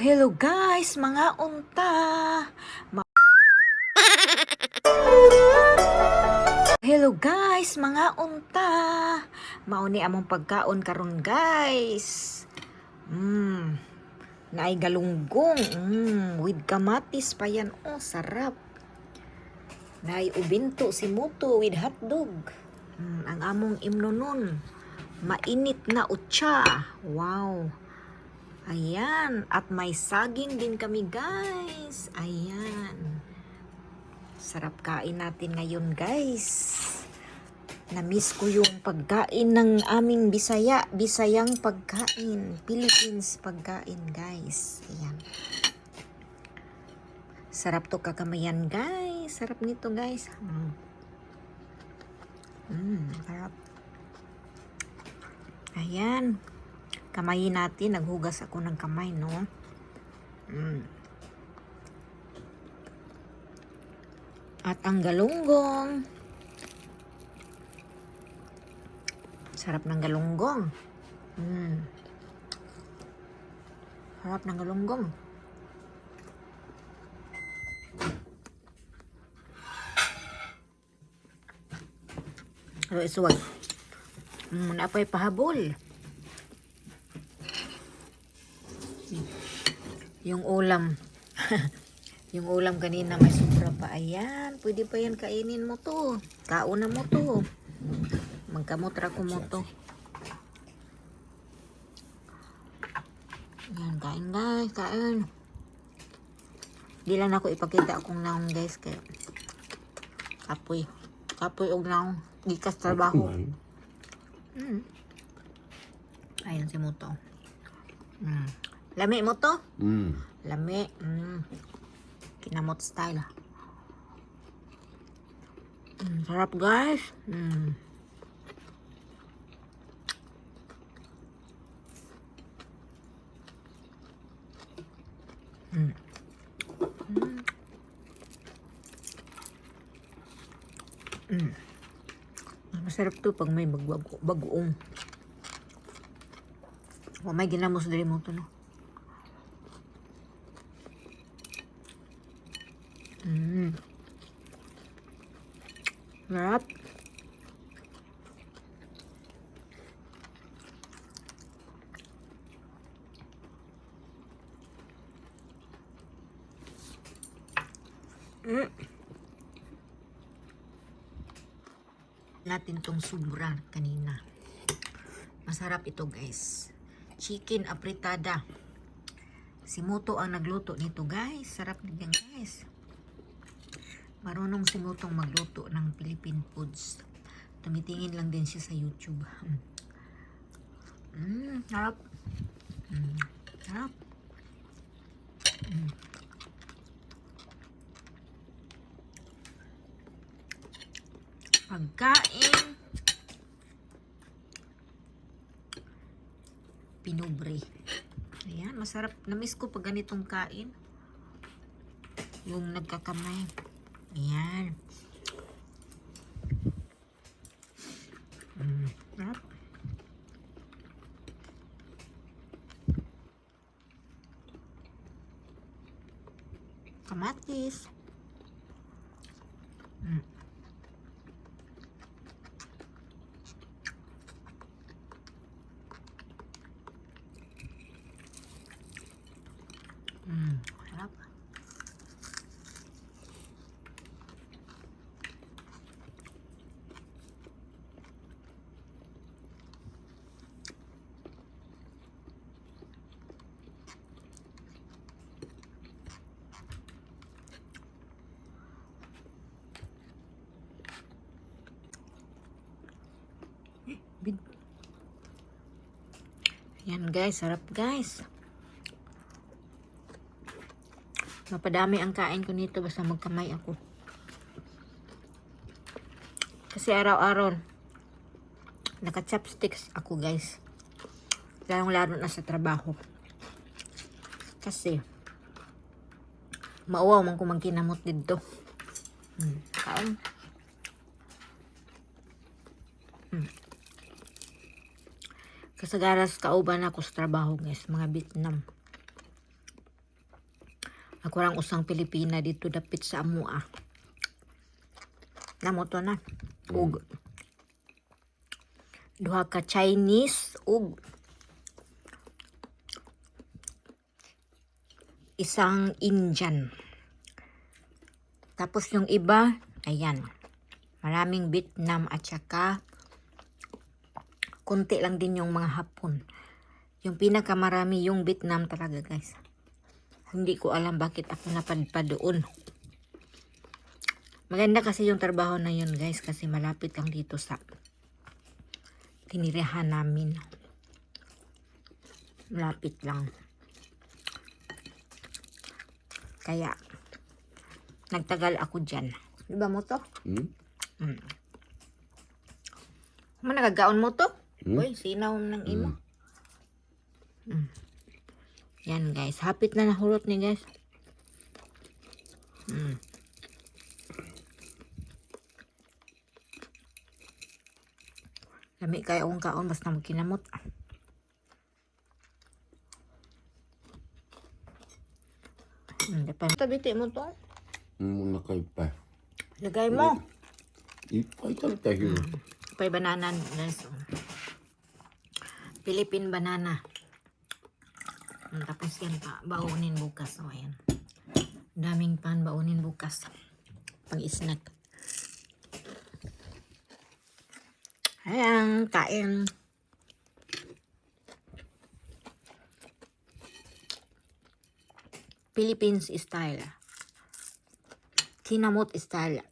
Hello guys, mga unta. Hello guys, mga unta. Mauni among pagkaon karon guys. Naay galunggong. With kamatis pa yan. Oh, sarap. Naay ubinto si Muto with hotdog. Ang among imnonon. Mainit na utsa. Wow. Ayan. At may saging din kami guys. Ayan. Sarap kain natin ngayon guys. Na-miss ko yung pagkain ng aming Bisayang pagkain. Philippines pagkain guys. Ayan. Sarap to kakamayan guys. Sarap nito guys. Sarap. Ayan. Kamayin natin. Naghugas ako ng kamay, no? At ang galunggong. Sarap ng galunggong. Sarap ng galunggong. Pero isuwag. Napay pahabol. Yung ulam. Yung ulam kanina may sobra pa. Ayan. Pwede pa yan kainin mo to. Kauna mo to. Magkamutra ko mo to. Ayan. Kain guys. Kain. Di lang ako ipakita akong naong guys. Kaya kapoy. Kapoy og naong. Gikas trabaho. Ayan si Muto. Lami mo to? Lami. Kinamot style. Sarap guys. Masarap to pag may bagoong. O may ginamos dali mo to, no? Sarap. Natin tong sobra kanina. Masarap ito guys. Chicken apritada. Si Muto ang nagluto nito guys. Sarap din guys. Marunong si Mutong magluto ng Philippine foods. Tumitingin lang din siya sa YouTube. Sarap. Sarap. Pagkain pinubre. Ayan, masarap. Na-miss ko pag ganitong kain. Yung nagkakamay. Ayan. Sarap. Kamatis. Sarap. Yan guys, sarap guys. Mapadami ang kain ko nito basta magkamay ako. Kasi araw-araw naka-chopsticks ako guys. Lalong-lalo na sa trabaho. Kasi mauwaw man ko magkinamot dito. Kaon. Kasagaras kauban ako sa trabaho guys, mga Vietnam. Ako lang usang Pilipina dito dapit sa amua. Namo to na. Ug duha ka Chinese ug isang Indian. Tapos yung iba, ayan. Maraming Vietnam at saka konti lang din yung mga Hapon. Yung pinakamarami yung Vietnam talaga, guys. Hindi ko alam bakit ako napadpad doon. Maganda kasi yung trabaho na yun, guys, kasi malapit lang dito sa tinirahan namin. Malapit lang. Kaya, nagtagal ako dyan. Di ba mo to? Nagagaon mo to? Uy, sinaw ng imo. Yan, guys. Hapit na nahulot ni, guys. Lami kaya akong kaon, basta magkinamot. Tabiti mo to. Muna kay pa. Lagay mo. Ipay tayo. Pay banana, guys. Philippine banana. Tapos yan pa, baunin bukas. O, ayan. Daming pan baunin bukas. Pang-snack. Ayan, kain. Philippines style. Kinamot style.